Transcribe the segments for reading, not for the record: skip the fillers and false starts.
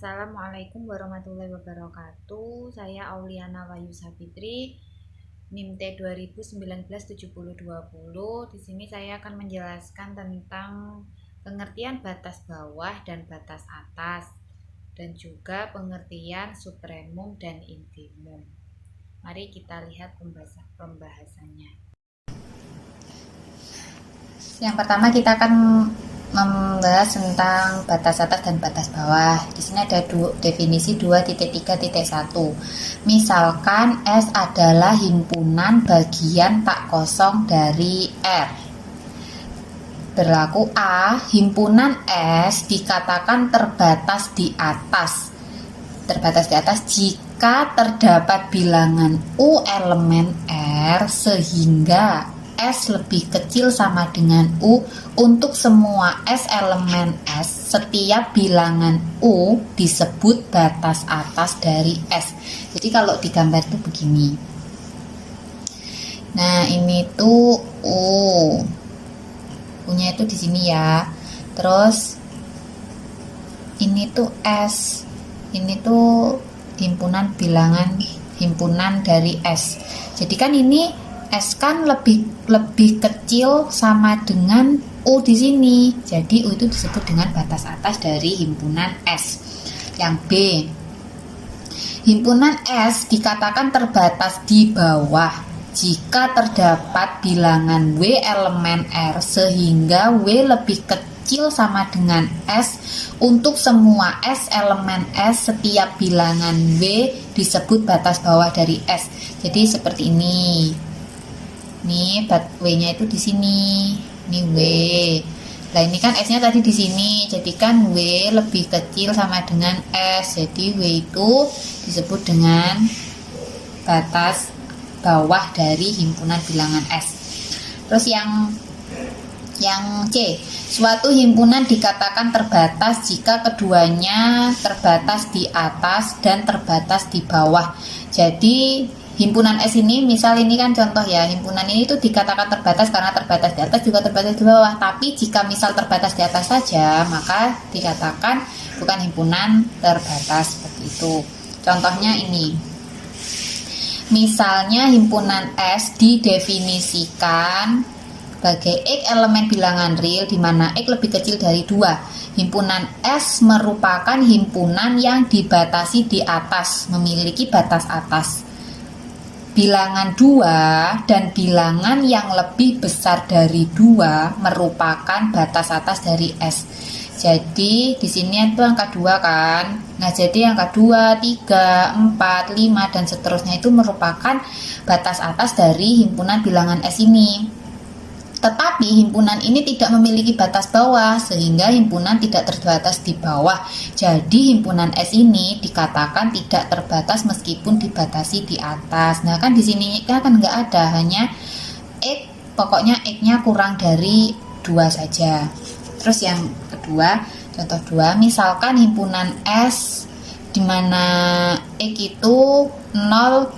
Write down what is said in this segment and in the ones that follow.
Assalamualaikum warahmatullahi wabarakatuh. Saya Auliana Wayu Sapitri, NIM T 20197020. Di sini saya akan menjelaskan tentang pengertian batas bawah dan batas atas, dan juga pengertian supremum dan infimum. Mari kita lihat pembahasannya. Yang pertama kita akan membahas tentang batas atas dan batas bawah. Di sini ada definisi 2.3.1. Misalkan S adalah himpunan bagian tak kosong dari R. Berlaku A, himpunan S dikatakan terbatas di atas. Terbatas di atas jika terdapat bilangan U elemen R sehingga S lebih kecil sama dengan U untuk semua S elemen S. Setiap bilangan U disebut batas atas dari S. Jadi kalau digambar itu begini. Nah, ini tuh U. U-nya itu di sini ya. Terus ini tuh S. Ini tuh himpunan bilangan himpunan dari S. Jadi kan ini S kan lebih kecil sama dengan U di sini. Jadi U itu disebut dengan batas atas dari himpunan S. Yang B, himpunan S dikatakan terbatas di bawah jika terdapat bilangan W elemen R sehingga W lebih kecil sama dengan S untuk semua S elemen S. Setiap bilangan W disebut batas bawah dari S. Jadi seperti ini. Nih, W-nya itu di sini. Ini W. Nah, ini kan S-nya tadi di sini. Jadi kan W lebih kecil sama dengan S. Jadi W itu disebut dengan batas bawah dari himpunan bilangan S. Terus yang C, suatu himpunan dikatakan terbatas jika keduanya terbatas di atas dan terbatas di bawah. Jadi himpunan S ini, misal ini kan contoh ya, himpunan ini tuh dikatakan terbatas karena terbatas di atas juga terbatas di bawah. Tapi jika misal terbatas di atas saja, maka dikatakan bukan himpunan terbatas seperti itu. Contohnya ini. Misalnya himpunan S didefinisikan sebagai X elemen bilangan real di mana X lebih kecil dari 2. Himpunan S merupakan himpunan yang dibatasi di atas, memiliki batas atas. Bilangan 2 dan bilangan yang lebih besar dari 2 merupakan batas atas dari S. Jadi di sini itu angka 2 kan. Nah, jadi angka 2, 3, 4, 5 dan seterusnya itu merupakan batas atas dari himpunan bilangan S ini. Tetapi himpunan ini tidak memiliki batas bawah sehingga himpunan tidak terbatas di bawah. Jadi himpunan S ini dikatakan tidak terbatas meskipun dibatasi di atas. Nah, kan di sini kan nggak ada, hanya X, pokoknya X-nya kurang dari 2 saja. Terus yang kedua, contoh 2, misalkan himpunan S di mana X itu 0,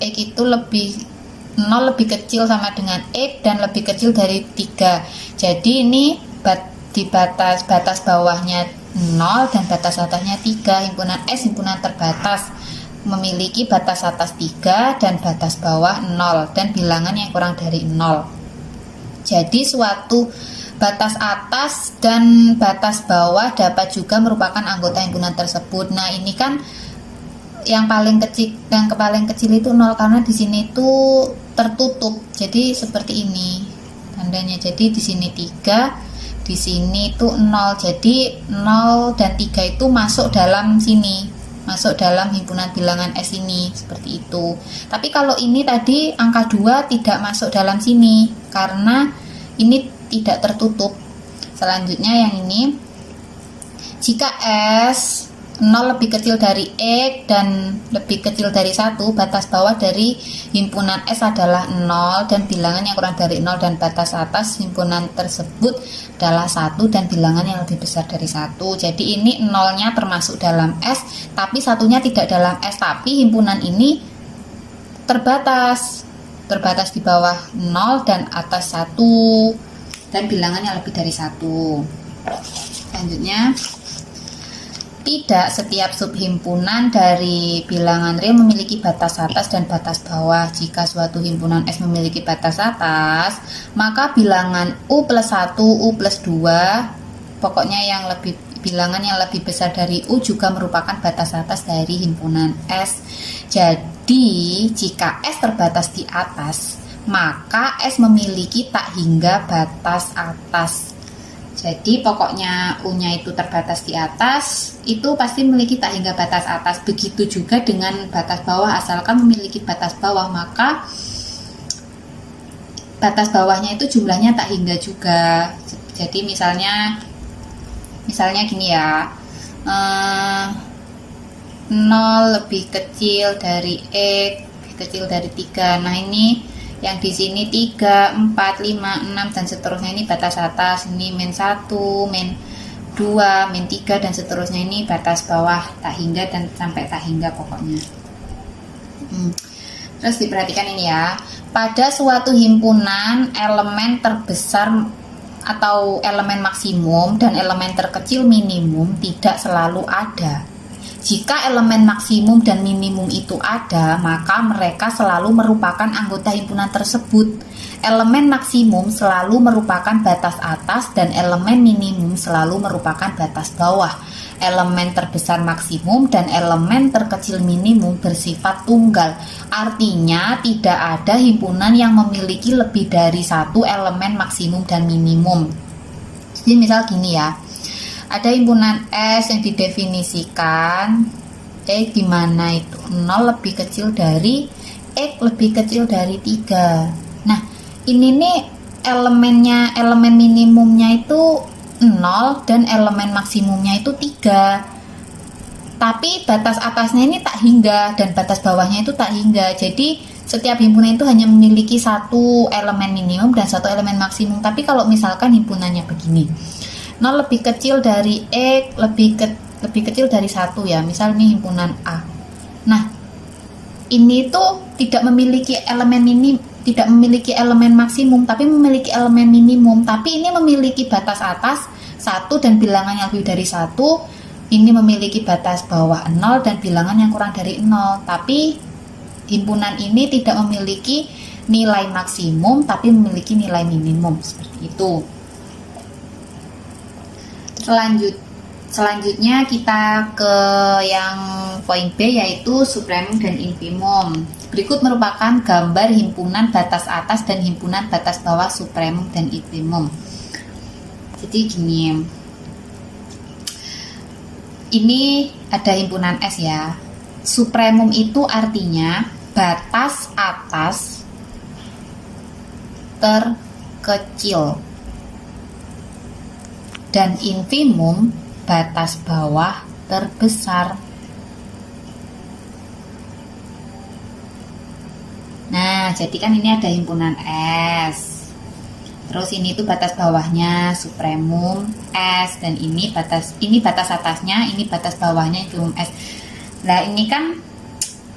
X itu lebih 0 lebih kecil sama dengan X dan lebih kecil dari 3. Jadi ini di batas bawahnya 0 dan batas atasnya 3. Himpunan S himpunan terbatas, memiliki batas atas 3 dan batas bawah 0 dan bilangan yang kurang dari 0. Jadi suatu batas atas dan batas bawah dapat juga merupakan anggota himpunan tersebut. Nah, ini kan yang paling kecil itu 0 karena di sini tuh tertutup. Jadi seperti ini tandanya. Jadi di sini 3, di sini tuh 0. Jadi 0 dan 3 itu masuk dalam sini, masuk dalam himpunan bilangan S ini, seperti itu. Tapi kalau ini tadi angka 2 tidak masuk dalam sini karena ini tidak tertutup. Selanjutnya yang ini, jika S 0 lebih kecil dari X dan lebih kecil dari 1, batas bawah dari himpunan S adalah 0 dan bilangan yang kurang dari 0 dan batas atas himpunan tersebut adalah 1 dan bilangan yang lebih besar dari 1. Jadi ini 0-nya termasuk dalam S, tapi 1-nya tidak dalam S, tapi himpunan ini terbatas di bawah 0 dan atas 1 dan bilangan yang lebih dari 1. Selanjutnya Tidak setiap subhimpunan dari bilangan real memiliki batas atas dan batas bawah. Jika suatu himpunan S memiliki batas atas, maka bilangan U plus 1, U plus 2, pokoknya bilangan yang lebih besar dari U juga merupakan batas atas dari himpunan S. Jadi, jika S terbatas di atas, maka S memiliki tak hingga batas atas. Jadi pokoknya U-nya itu terbatas di atas, itu pasti memiliki tak hingga batas atas. Begitu juga dengan batas bawah, asalkan memiliki batas bawah, maka batas bawahnya itu jumlahnya tak hingga juga. Jadi misalnya gini ya, 0 lebih kecil dari X, lebih kecil dari 3. Nah ini yang di sini 3, 4, 5, 6 dan seterusnya ini batas atas. Ini min 1, min 2, min 3 dan seterusnya ini batas bawah, tak hingga dan sampai tak hingga pokoknya. Terus diperhatikan ini ya. Pada suatu himpunan, elemen terbesar atau elemen maksimum dan elemen terkecil minimum tidak selalu ada. Jika elemen maksimum dan minimum itu ada, maka mereka selalu merupakan anggota himpunan tersebut. Elemen maksimum selalu merupakan batas atas dan elemen minimum selalu merupakan batas bawah. Elemen terbesar maksimum dan elemen terkecil minimum bersifat tunggal. Artinya tidak ada himpunan yang memiliki lebih dari satu elemen maksimum dan minimum. Jadi misal gini ya. Ada himpunan S yang didefinisikan di mana itu 0 lebih kecil dari X lebih kecil dari 3. Nah, ini nih elemen minimumnya itu 0 dan elemen maksimumnya itu 3. Tapi batas atasnya ini tak hingga dan batas bawahnya itu tak hingga. Jadi setiap himpunan itu hanya memiliki satu elemen minimum dan satu elemen maksimum. Tapi kalau misalkan himpunannya begini, 0 lebih kecil dari X lebih kecil dari 1 ya, misal ini himpunan A. Nah, ini tuh tidak memiliki elemen maksimum, tapi memiliki elemen minimum. Tapi ini memiliki batas atas 1 dan bilangan yang lebih dari 1. Ini memiliki batas bawah 0 dan bilangan yang kurang dari 0. Tapi himpunan ini tidak memiliki nilai maksimum, tapi memiliki nilai minimum, seperti itu. Selanjutnya kita ke yang poin B, yaitu supremum dan infimum. Berikut merupakan gambar himpunan batas atas dan himpunan batas bawah supremum dan infimum. Jadi gini, ini ada himpunan S ya. Supremum itu artinya batas atas terkecil, dan infimum batas bawah terbesar. Nah, jadi kan ini ada himpunan S. Terus ini tuh batas bawahnya supremum S, dan ini batas atasnya, ini batas bawahnya infimum S. Nah, ini kan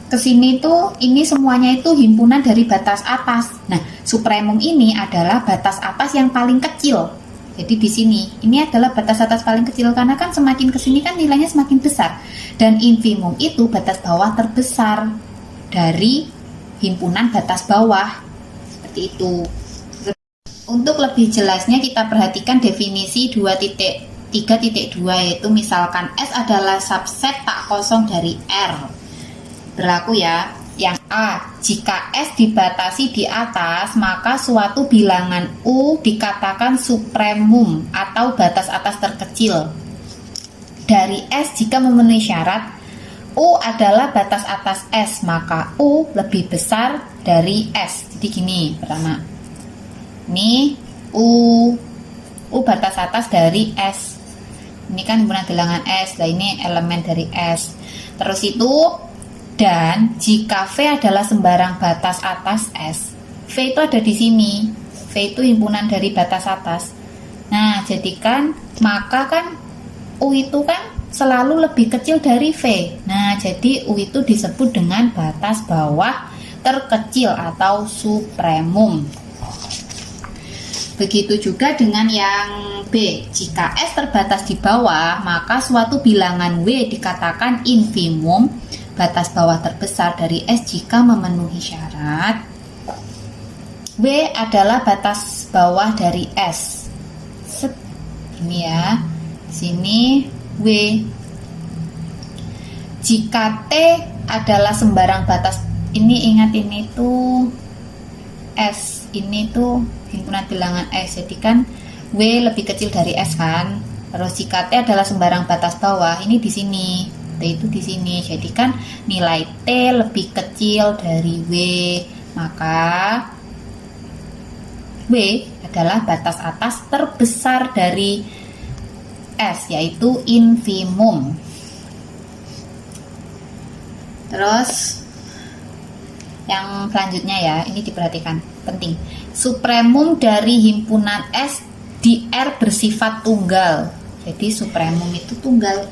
kesini tuh ini semuanya itu himpunan dari batas atas. Nah, supremum ini adalah batas atas yang paling kecil. Jadi di sini ini adalah batas atas paling kecil, karena kan semakin kesini kan nilainya semakin besar. Dan infimum itu batas bawah terbesar dari himpunan batas bawah, seperti itu. Untuk lebih jelasnya kita perhatikan definisi 2.3.2, yaitu misalkan S adalah subset tak kosong dari R. Berlaku ya. Yang A, jika S dibatasi di atas, maka suatu bilangan U dikatakan supremum atau batas atas terkecil dari S jika memenuhi syarat U adalah batas atas S, maka U lebih besar dari S. Jadi gini, pertama, ini U batas atas dari S. Ini kan himpunan bilangan S, nah ini elemen dari S. Terus itu, dan jika V adalah sembarang batas atas S, V itu ada di sini. V itu himpunan dari batas atas. Nah, jadikan maka kan U itu kan selalu lebih kecil dari V. Nah, jadi U itu disebut dengan batas bawah terkecil atau supremum. Begitu juga dengan yang B. Jika S terbatas di bawah, maka suatu bilangan W dikatakan infimum, batas bawah terbesar dari S jika memenuhi syarat. W adalah batas bawah dari S. Ini ya. Sini W. Jika T adalah sembarang batas, ini ingat ini tuh S, ini tuh himpunan bilangan S, jadi kan W lebih kecil dari S kan. Terus jika T adalah sembarang batas bawah, ini di sini, T itu di sini, jadi kan nilai T lebih kecil dari W, maka W adalah batas atas terbesar dari S, yaitu infimum. Terus yang selanjutnya ya, ini diperhatikan, penting. Supremum dari himpunan S di R bersifat tunggal. Jadi supremum itu tunggal.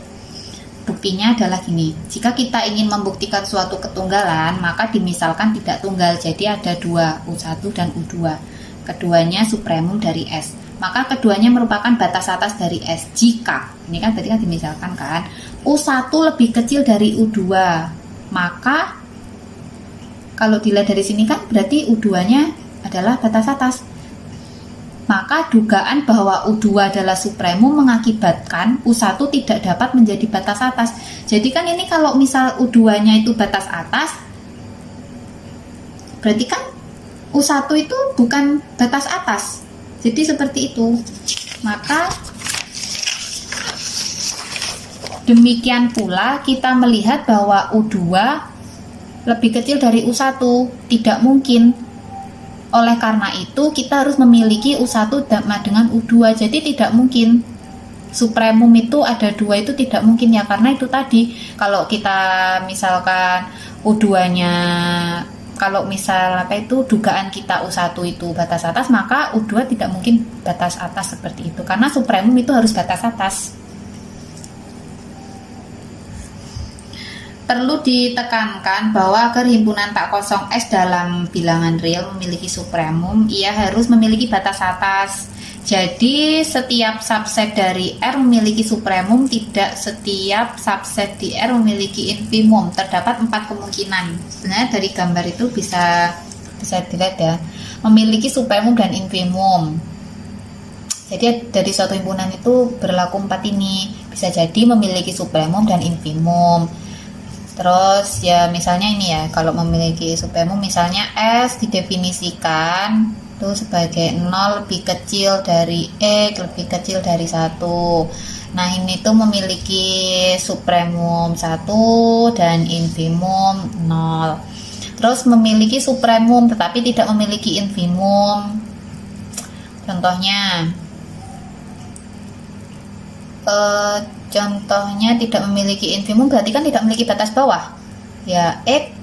Buktinya adalah gini. Jika kita ingin membuktikan suatu ketunggalan, maka dimisalkan tidak tunggal. Jadi ada dua, U1 dan U2. Keduanya supremum dari S. Maka keduanya merupakan batas atas dari S. Jika, ini kan berarti kan dimisalkan kan, U1 lebih kecil dari U2, maka kalau dilihat dari sini kan berarti U2-nya adalah batas atas. Maka dugaan bahwa U2 adalah supremum mengakibatkan U1 tidak dapat menjadi batas atas. Jadi kan ini kalau misal U2-nya itu batas atas, berarti kan U1 itu bukan batas atas. Jadi seperti itu. Maka demikian pula kita melihat bahwa U2 lebih kecil dari U1, tidak mungkin. Oleh karena itu kita harus memiliki U1 dengan U2, jadi tidak mungkin. Supremum itu ada dua, itu tidak mungkin ya, karena itu tadi kalau kita misalkan U2-nya, kalau misal apa itu dugaan kita U1 itu batas atas, maka U2 tidak mungkin batas atas seperti itu, karena supremum itu harus batas atas. Perlu ditekankan bahwa agar himpunan tak kosong S dalam bilangan real memiliki supremum, ia harus memiliki batas atas. Jadi setiap subset dari R memiliki supremum, tidak setiap subset di R memiliki infimum. Terdapat 4 kemungkinan. Sebenarnya dari gambar itu bisa dilihat ya, memiliki supremum dan infimum. Jadi dari suatu himpunan itu berlaku 4 ini. Bisa jadi memiliki supremum dan infimum. Terus ya misalnya ini ya, kalau memiliki supremum misalnya S didefinisikan itu sebagai 0 lebih kecil dari X lebih kecil dari 1. Nah ini tuh memiliki supremum 1 dan infimum 0. Terus memiliki supremum tetapi tidak memiliki infimum. Contohnya tidak memiliki infimum berarti kan tidak memiliki batas bawah ya, X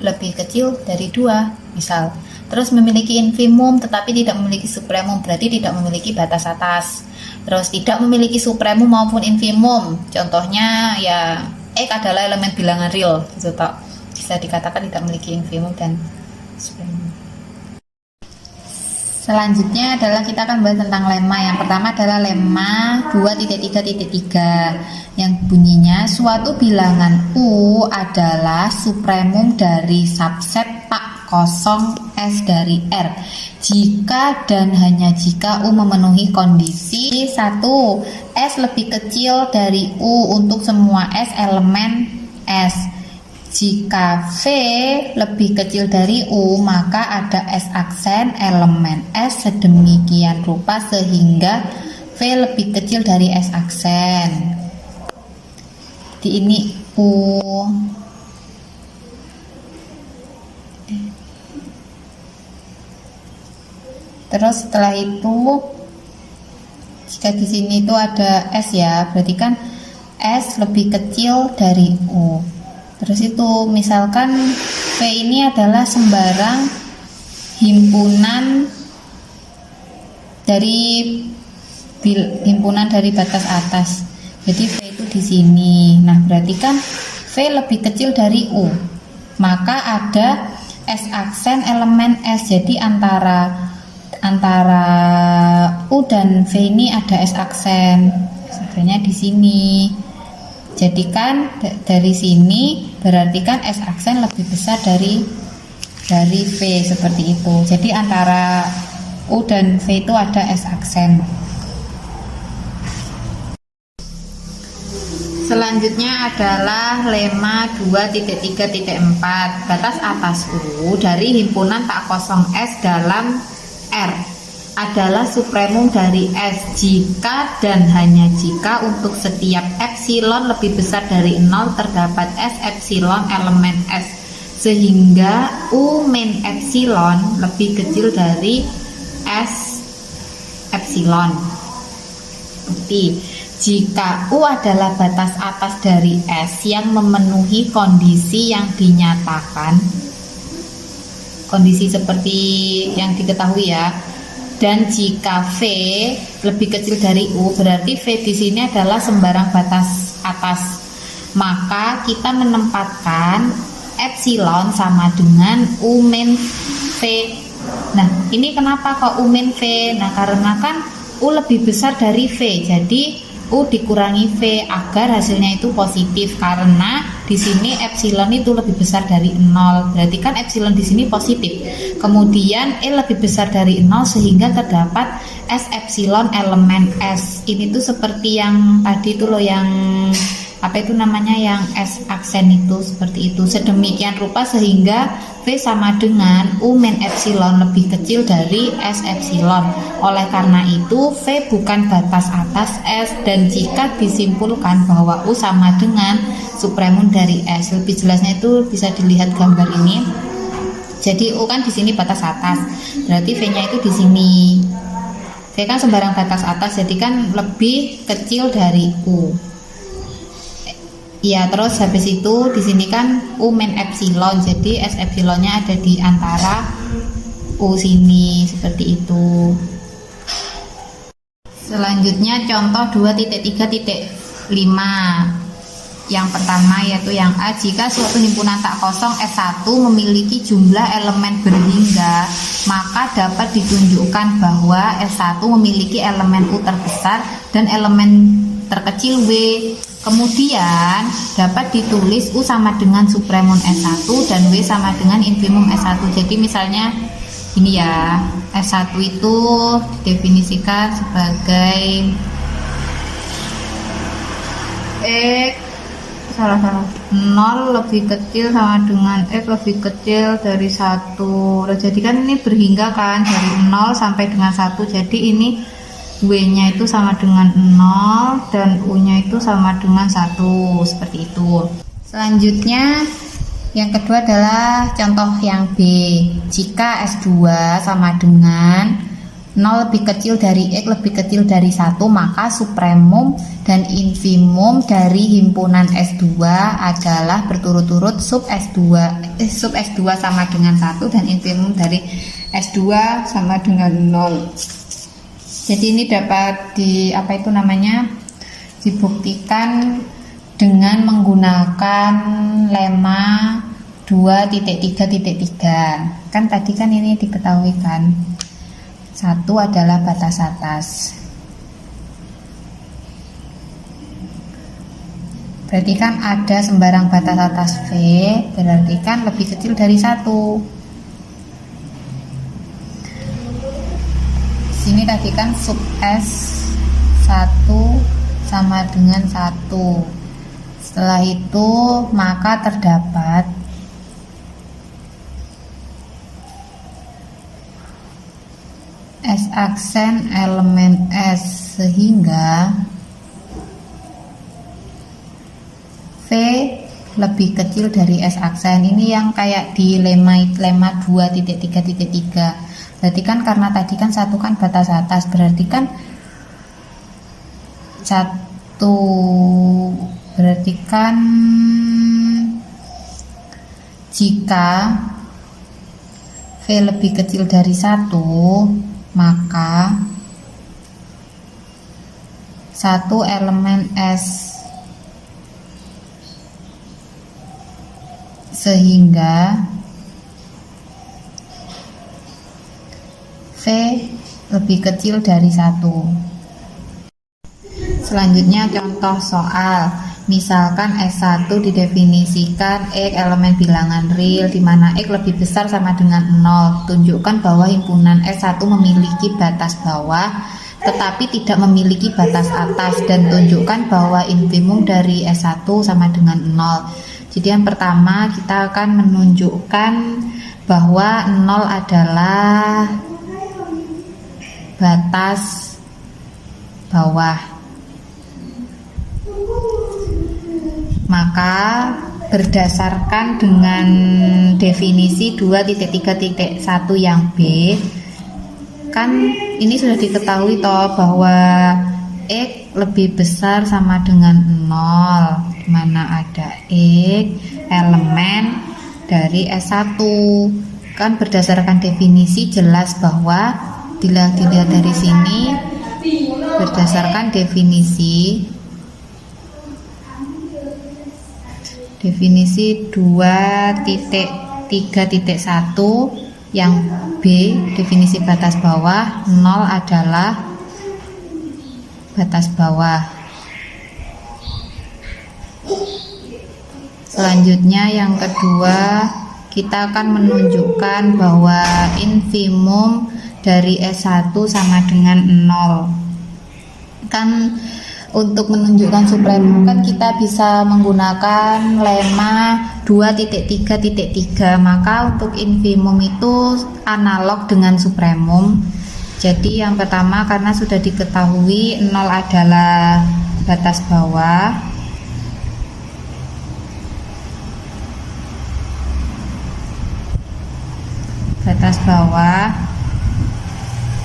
lebih kecil dari 2 misal. Terus memiliki infimum tetapi tidak memiliki supremum berarti tidak memiliki batas atas. Terus tidak memiliki supremum maupun infimum, contohnya ya X adalah elemen bilangan real gitu toh, bisa dikatakan tidak memiliki infimum dan supremum. Selanjutnya adalah kita akan bahas tentang lemma. Yang pertama adalah lemma 2.3.3 yang bunyinya suatu bilangan U adalah supremum dari subset tak kosong S dari R jika dan hanya jika U memenuhi kondisi 1. S lebih kecil dari U untuk semua S elemen S. Jika V lebih kecil dari U, maka ada S aksen elemen S sedemikian rupa sehingga V lebih kecil dari S aksen. Di ini U. Terus setelah itu, jika di sini itu ada S ya, berarti kan S lebih kecil dari U. Terus itu misalkan V ini adalah sembarang himpunan dari batas atas. Jadi V itu di sini. Nah, berarti kan V lebih kecil dari U. Maka ada S aksen elemen S. Jadi antara antara U dan V ini ada S aksen. Sebenarnya di sini. Jadi kan dari sini berarti kan S aksen lebih besar dari V seperti itu. Jadi antara U dan V itu ada S aksen. Selanjutnya adalah lemma 2.3.4. Batas atas U dari himpunan tak kosong S dalam R adalah supremum dari S jika dan hanya jika untuk setiap epsilon lebih besar dari 0 terdapat S epsilon elemen S, sehingga U min epsilon lebih kecil dari S epsilon. Bukti, jika U adalah batas atas dari S yang memenuhi kondisi yang dinyatakan, kondisi seperti yang diketahui ya, dan jika V lebih kecil dari U, berarti V di sini adalah sembarang batas atas, maka kita menempatkan epsilon sama dengan U min V. Nah, ini kenapa kok U min V? Nah, karena kan U lebih besar dari V, jadi U dikurangi V agar hasilnya itu positif, karena di sini epsilon itu lebih besar dari 0, berarti kan epsilon di sini positif. Kemudian E lebih besar dari 0 sehingga terdapat S epsilon elemen S. Ini tuh seperti yang tadi itu loh, yang apa itu namanya, yang S aksen itu, seperti itu. Sedemikian rupa sehingga V sama dengan U min epsilon lebih kecil dari S epsilon. Oleh karena itu V bukan batas atas S, dan jika disimpulkan bahwa U sama dengan supremum dari S. Lebih jelasnya itu bisa dilihat gambar ini. Jadi U kan di sini batas atas, berarti V-nya itu di sini. V kan sembarang batas atas, jadi kan lebih kecil dari U. Ya, terus habis itu di sini kan U min epsilon, jadi S epsilonnya ada di antara U sini, seperti itu. Selanjutnya contoh 2.3.5. Yang pertama yaitu yang A, jika suatu himpunan tak kosong S1 memiliki jumlah elemen berhingga, maka dapat ditunjukkan bahwa S1 memiliki elemen U terbesar dan elemen terkecil W. Kemudian dapat ditulis U sama dengan supremum S1 dan W sama dengan infimum S1. Jadi misalnya ini ya, S1 itu didefinisikan sebagai X 0 lebih kecil sama dengan X lebih kecil dari 1. Jadi kan ini berhingga kan dari 0 sampai dengan 1. Jadi ini W-nya itu sama dengan 0 dan U-nya itu sama dengan 1, seperti itu. Selanjutnya yang kedua adalah contoh yang B. Jika S2 sama dengan 0 lebih kecil dari X lebih kecil dari 1, maka supremum dan infimum dari himpunan S2 adalah berturut-turut sub S2 sama dengan 1 dan infimum dari S2 sama dengan 0. Jadi ini dapat dibuktikan dengan menggunakan lemma 2.3.3. Kan tadi kan ini diketahui kan, 1 adalah batas atas, berarti kan ada sembarang batas atas V, berarti kan lebih kecil dari 1. Sini tadi kan sub S1 sama dengan 1. Setelah itu maka terdapat S aksen elemen S, sehingga V lebih kecil dari S aksen. Ini yang kayak di lemma 2.3.3. Berarti kan karena tadi kan 1 kan batas atas, berarti kan 1, berarti kan jika V lebih kecil dari 1, maka 1 elemen S, sehingga V lebih kecil dari 1. Selanjutnya contoh soal. Misalkan S1 didefinisikan X elemen bilangan real di mana X lebih besar sama dengan 0. Tunjukkan bahwa himpunan S1 memiliki batas bawah tetapi tidak memiliki batas atas, dan tunjukkan bahwa infimum dari S1 sama dengan 0. Jadi yang pertama kita akan menunjukkan bahwa 0 adalah batas bawah. Maka berdasarkan dengan definisi 2.3.1 yang B, kan ini sudah diketahui toh bahwa X lebih besar sama dengan 0, dimana ada X elemen dari S1. Kan berdasarkan definisi jelas bahwa dilihat dari sini, berdasarkan definisi 2.3.1 yang B, definisi batas bawah, 0 adalah batas bawah. Selanjutnya yang kedua, kita akan menunjukkan bahwa infimum dari S1 sama dengan 0. Kan untuk menunjukkan supremum kan kita bisa menggunakan lemma 2.3.3. Maka untuk infimum itu analog dengan supremum. Jadi yang pertama, karena sudah diketahui 0 adalah batas bawah,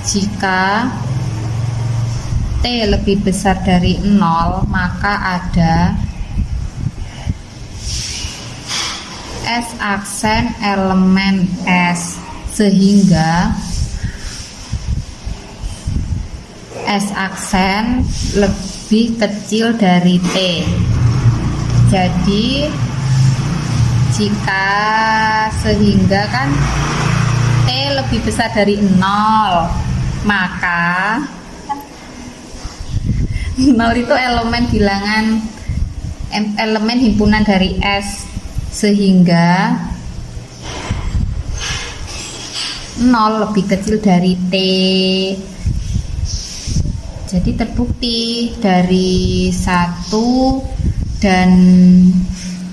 jika T lebih besar dari 0, maka ada S aksen elemen S, sehingga S aksen lebih kecil dari T. Jadi sehingga kan T lebih besar dari 0, maka 0 itu elemen himpunan dari S, sehingga 0 lebih kecil dari T. Jadi terbukti dari 1 dan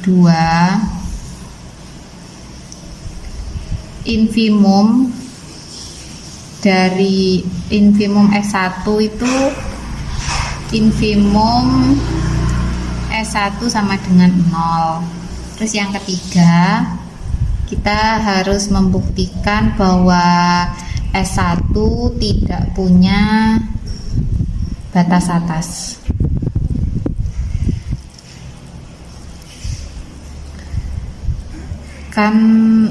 2, infimum dari infimum S1 itu infimum S1 sama dengan 0. Terus yang ketiga, kita harus membuktikan bahwa S1 tidak punya batas atas. Kan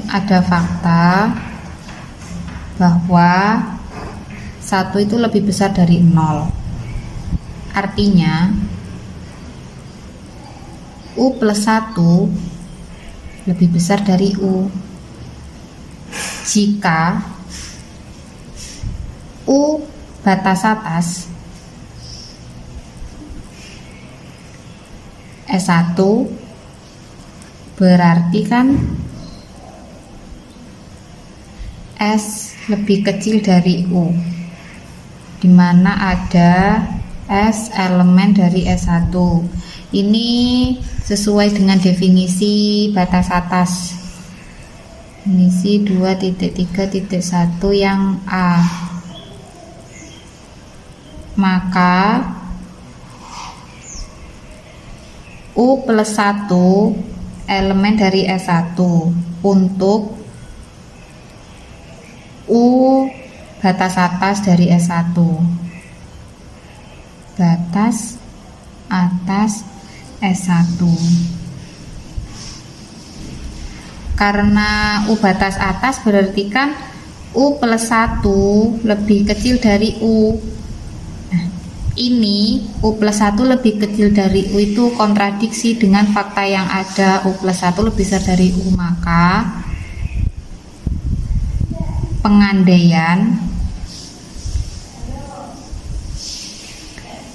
ada fakta bahwa 1 itu lebih besar dari 0. Artinya U plus 1 lebih besar dari U jika U batas atas S1, berarti kan S lebih kecil dari U, dimana ada S elemen dari S1. Ini sesuai dengan definisi batas atas, definisi 2.3.1 yang A. Maka U plus 1 elemen dari S1 untuk U batas atas dari S1. Batas atas S1. Karena U batas atas berarti kan U plus 1 lebih kecil dari U. Nah, ini U plus 1 lebih kecil dari U itu kontradiksi dengan fakta yang ada U plus 1 lebih besar dari U. Maka pengandaian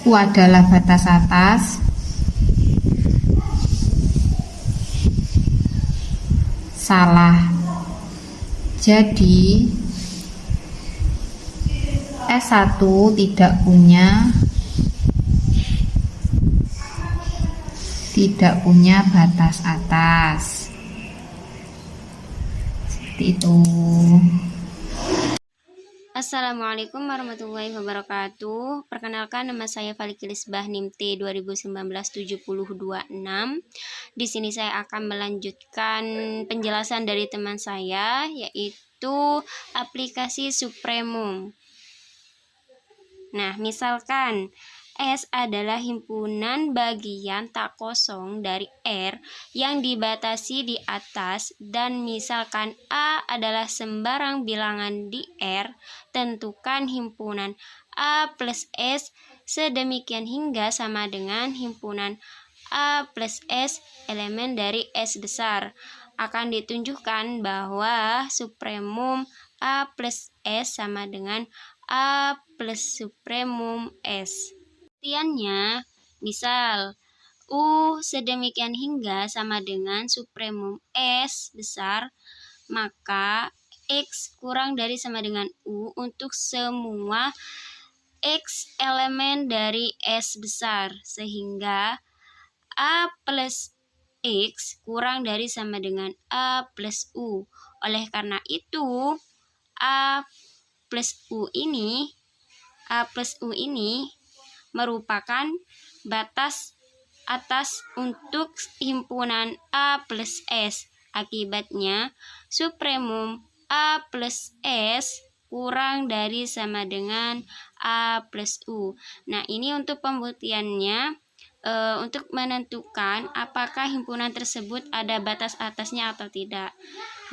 U adalah batas atas. Salah. Jadi S1 tidak punya batas atas. Seperti itu. Assalamualaikum warahmatullahi wabarakatuh. Perkenalkan, nama saya Falikilisbah NIM T 2019-7026. Di sini saya akan melanjutkan penjelasan dari teman saya, yaitu aplikasi Supremum. Nah, misalkan S adalah himpunan bagian tak kosong dari R yang dibatasi di atas, dan misalkan A adalah sembarang bilangan di R, tentukan himpunan A plus S sedemikian hingga sama dengan himpunan A plus S elemen dari S besar. Akan ditunjukkan bahwa supremum A plus S sama dengan A plus supremum S. Buktiannya, misal U sedemikian hingga sama dengan supremum S besar, maka X kurang dari sama dengan U untuk semua X elemen dari S besar, sehingga A plus X kurang dari sama dengan A plus U. Oleh karena itu, A plus U ini merupakan batas atas untuk himpunan A plus S. Akibatnya, supremum A plus S kurang dari sama dengan A plus U. Nah, ini untuk pembuktiannya, untuk menentukan apakah himpunan tersebut ada batas atasnya atau tidak.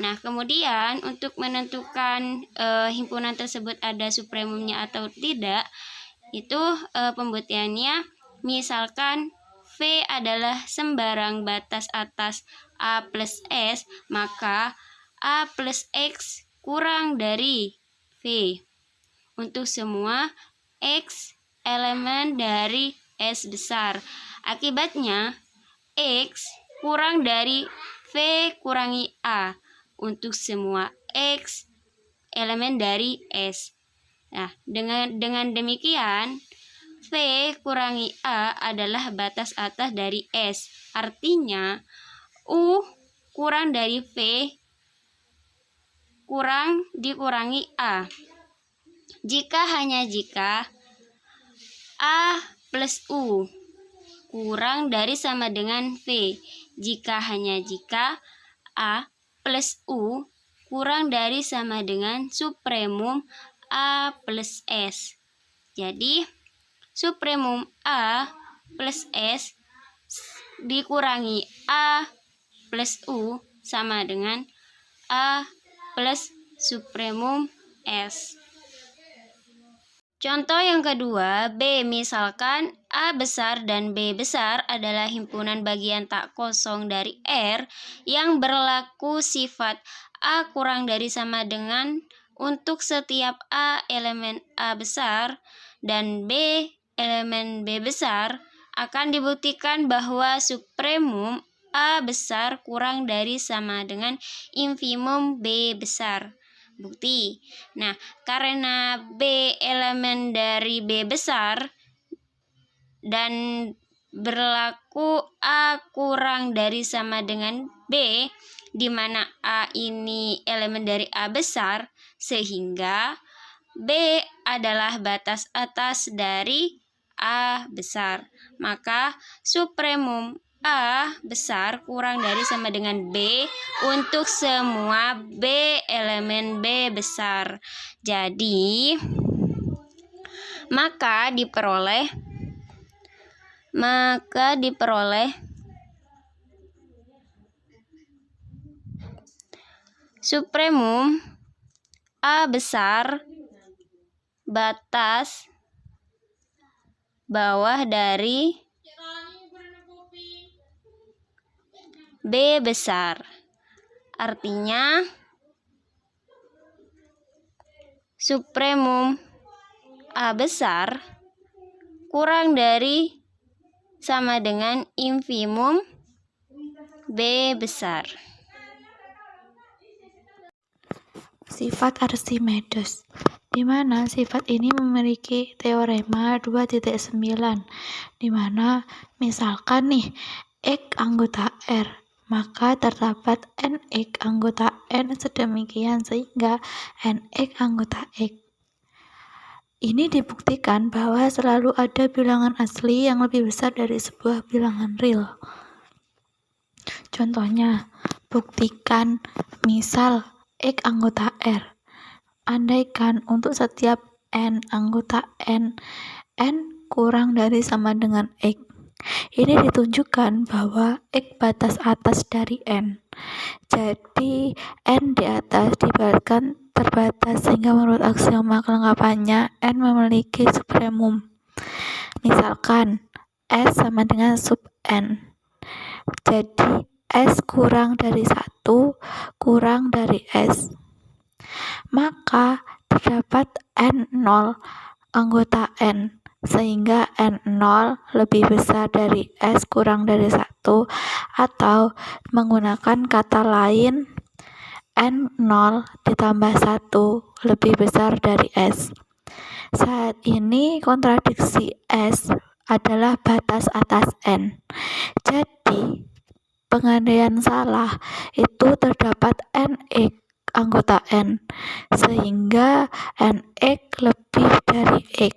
Nah, kemudian untuk menentukan himpunan tersebut ada supremumnya atau tidak, itu pembuktiannya, misalkan V adalah sembarang batas atas A plus S, maka A plus X kurang dari V untuk semua X elemen dari S besar. Akibatnya, X kurang dari V kurangi A untuk semua X elemen dari S. Nah, dengan demikian, V kurangi A adalah batas atas dari S. Artinya, U kurang dari V kurang dikurangi A. Hanya jika A plus U kurang dari sama dengan V. Hanya jika A plus U kurang dari sama dengan supremum A plus S. Jadi, supremum A plus S dikurangi A plus U sama dengan A plus supremum S. Contoh yang kedua, B. Misalkan A besar dan B besar adalah himpunan bagian tak kosong dari R yang berlaku sifat A kurang dari sama dengan untuk setiap A elemen A besar dan B elemen B besar, akan dibuktikan bahwa supremum A besar kurang dari sama dengan infimum B besar. Bukti. Nah, karena B elemen dari B besar dan berlaku A kurang dari sama dengan B, di mana A ini elemen dari A besar, sehingga B adalah batas atas dari A besar. Maka supremum A besar kurang dari sama dengan B untuk semua B elemen B besar. Jadi, maka diperoleh supremum A besar batas bawah dari B besar. Artinya, supremum A besar kurang dari sama dengan infimum B besar. Sifat Archimedes, di mana sifat ini memiliki teorema 2.9, di mana misalkan nih X anggota R, maka terdapat NX anggota N sedemikian sehingga NX anggota X. Ini dibuktikan bahwa selalu ada bilangan asli yang lebih besar dari sebuah bilangan real. Contohnya, buktikan misal X anggota R. Andaikan untuk setiap N anggota N kurang dari sama dengan X. Ini ditunjukkan bahwa X batas atas dari N. Jadi, N di atas dibalikkan terbatas sehingga menurut aksioma kelengkapannya N memiliki supremum. Misalkan, S sama dengan sub N. Jadi, S kurang dari 1 kurang dari S. Maka terdapat N0 anggota N, sehingga N0 lebih besar dari S kurang dari 1, atau menggunakan kata lain N0 ditambah 1 lebih besar dari S. Saat ini kontradiksi S adalah batas atas N. Jadi, pengandaian salah itu terdapat NX anggota N, sehingga NX lebih dari X.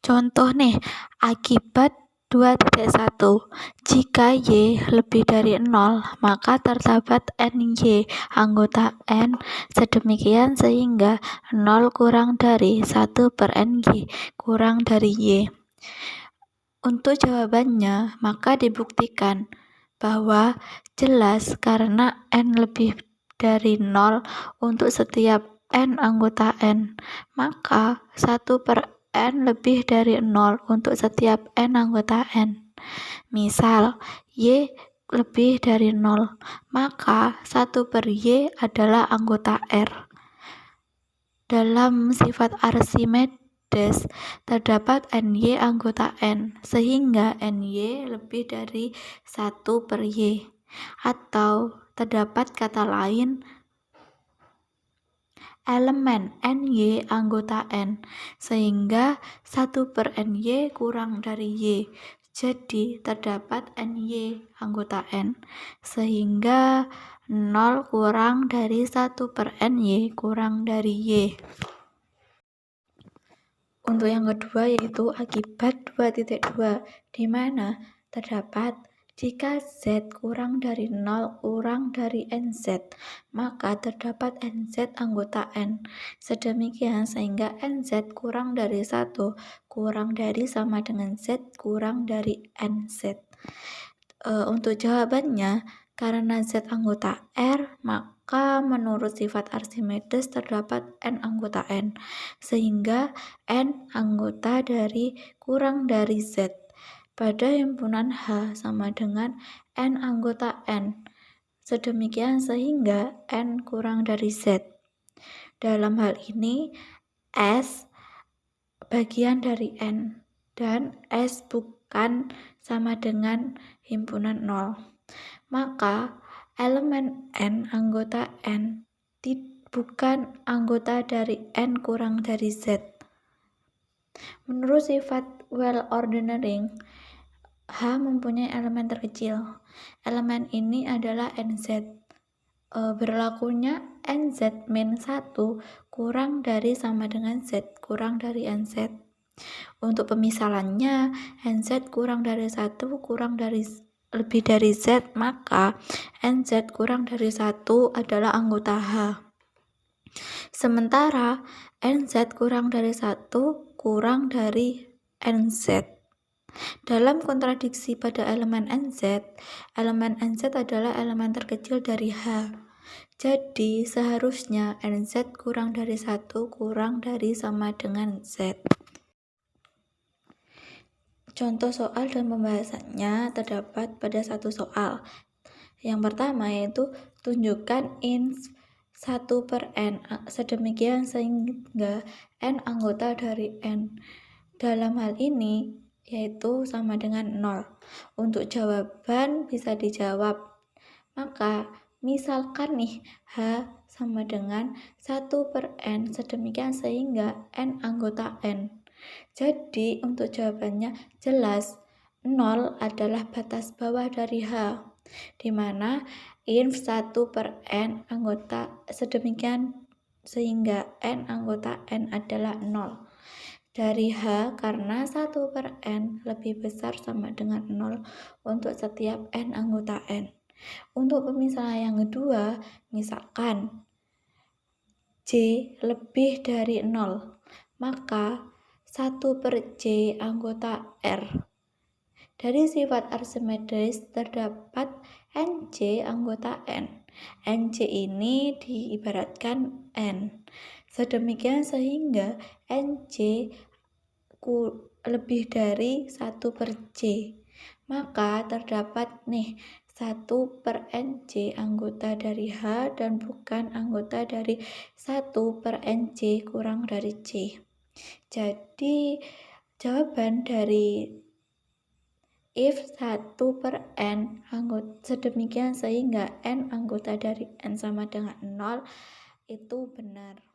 Contoh nih, akibat 2.1, jika Y lebih dari 0, maka terdapat NY anggota N sedemikian sehingga 0 kurang dari 1 per NY kurang dari Y. Untuk jawabannya, maka dibuktikan bahwa jelas karena N lebih dari 0 untuk setiap N anggota N, maka 1 per N lebih dari 0 untuk setiap N anggota N. Misal, Y lebih dari 0, maka 1 per Y adalah anggota R. Dalam sifat Archimedes terdapat NY anggota N, sehingga NY lebih dari 1 per Y. Atau terdapat kata lain, elemen NY anggota N, sehingga 1 per NY kurang dari Y. Jadi terdapat NY anggota N, sehingga 0 kurang dari 1 per NY kurang dari Y. Untuk yang kedua yaitu akibat 2.2, di mana terdapat jika Z kurang dari 0 kurang dari NZ, maka terdapat NZ anggota N. Sedemikian sehingga NZ kurang dari 1 kurang dari sama dengan Z kurang dari NZ. Untuk jawabannya, karena Z anggota R, maka menurut sifat Archimedes terdapat N anggota N, sehingga N anggota dari kurang dari Z pada himpunan H sama dengan N anggota N. Sedemikian sehingga N kurang dari Z. Dalam hal ini, S bagian dari N dan S bukan sama dengan himpunan 0. Maka elemen N anggota N bukan anggota dari N kurang dari Z. Menurut sifat well-ordering, H mempunyai elemen terkecil. Elemen ini adalah NZ. Berlakunya NZ-1 kurang dari sama dengan Z kurang dari NZ. Untuk pemisalannya, NZ kurang dari 1 kurang dari lebih dari Z, maka NZ kurang dari 1 adalah anggota H. Sementara NZ kurang dari 1 kurang dari NZ. Dalam kontradiksi pada elemen NZ adalah elemen terkecil dari H. Jadi seharusnya NZ kurang dari 1 kurang dari sama dengan Z. Contoh soal dan pembahasannya terdapat pada satu soal. Yang pertama yaitu tunjukkan 1 per N, sedemikian sehingga N anggota dari N. Dalam hal ini, yaitu sama dengan 0. Untuk jawaban bisa dijawab. Maka, misalkan nih, H sama dengan 1 per N, sedemikian sehingga N anggota N. Jadi, untuk jawabannya jelas, 0 adalah batas bawah dari H, di mana inf 1 per N anggota sedemikian sehingga N anggota N adalah 0. Dari H karena 1 per N lebih besar sama dengan 0 untuk setiap N anggota N. Untuk pemisahan yang kedua, misalkan J lebih dari 0, maka 1 per J anggota R. Dari sifat Archimedes terdapat NJ anggota N. NJ ini diibaratkan N. Sedemikian sehingga NJ lebih dari 1 per J. Maka terdapat nih 1 per NJ anggota dari H dan bukan anggota dari 1 per NJ kurang dari J. Jadi jawaban dari if 1 per N sedemikian sehingga N anggota dari N sama dengan 0 itu benar.